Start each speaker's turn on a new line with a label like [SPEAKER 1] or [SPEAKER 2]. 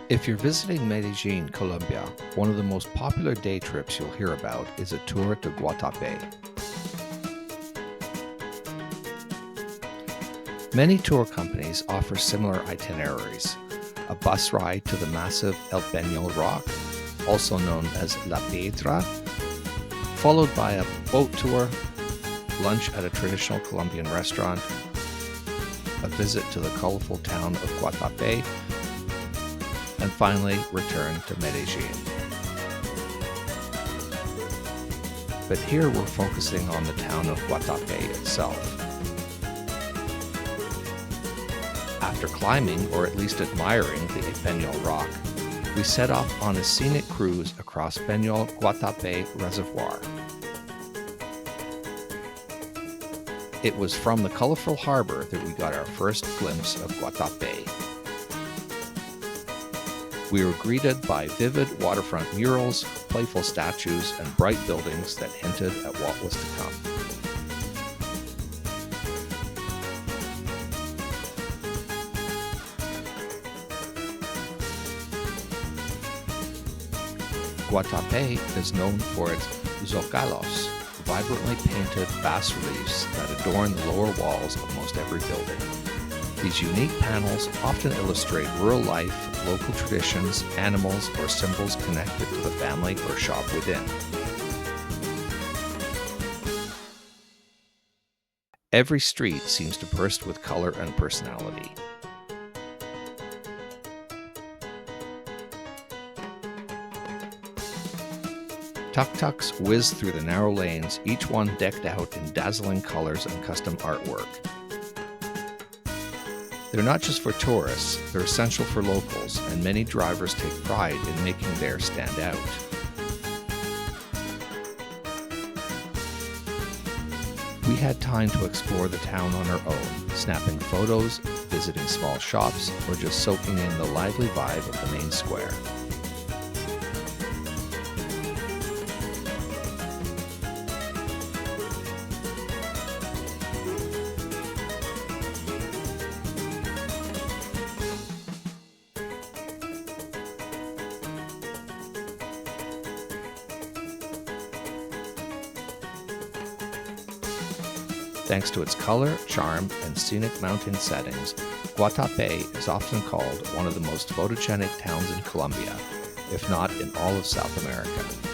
[SPEAKER 1] If you're visiting Medellin, Colombia, one of the most popular day trips you'll hear about is a tour to Guatapé. Many tour companies offer similar itineraries: a bus ride to the massive El Peñol Rock, also known as La Piedra, followed by a boat tour, lunch at a traditional Colombian restaurant, a visit to the colorful town of Guatapé, and finally return to Medellin. But here we're focusing on the town of Guatapé itself. After climbing, or at least admiring, the Peñol Rock, we set off on a scenic cruise across Peñol Guatapé Reservoir. It was from the colorful harbor that we got our first glimpse of Guatapé. We were greeted by vivid waterfront murals, playful statues, and bright buildings that hinted at what was to come. Guatapé is known for its zócalos, vibrantly painted bas-reliefs that adorn the lower walls of most every building. These unique panels often illustrate rural life, local traditions, animals, or symbols connected to the family or shop within. Every street seems to burst with color and personality. Tuk-tuks whiz through the narrow lanes, each one decked out in dazzling colors and custom artwork. They're not just for tourists, they're essential for locals, and many drivers take pride in making theirs stand out. We had time to explore the town on our own, snapping photos, visiting small shops, or just soaking in the lively vibe of the main square. Thanks to its color, charm, and scenic mountain settings, Guatapé is often called one of the most photogenic towns in Colombia, if not in all of South America.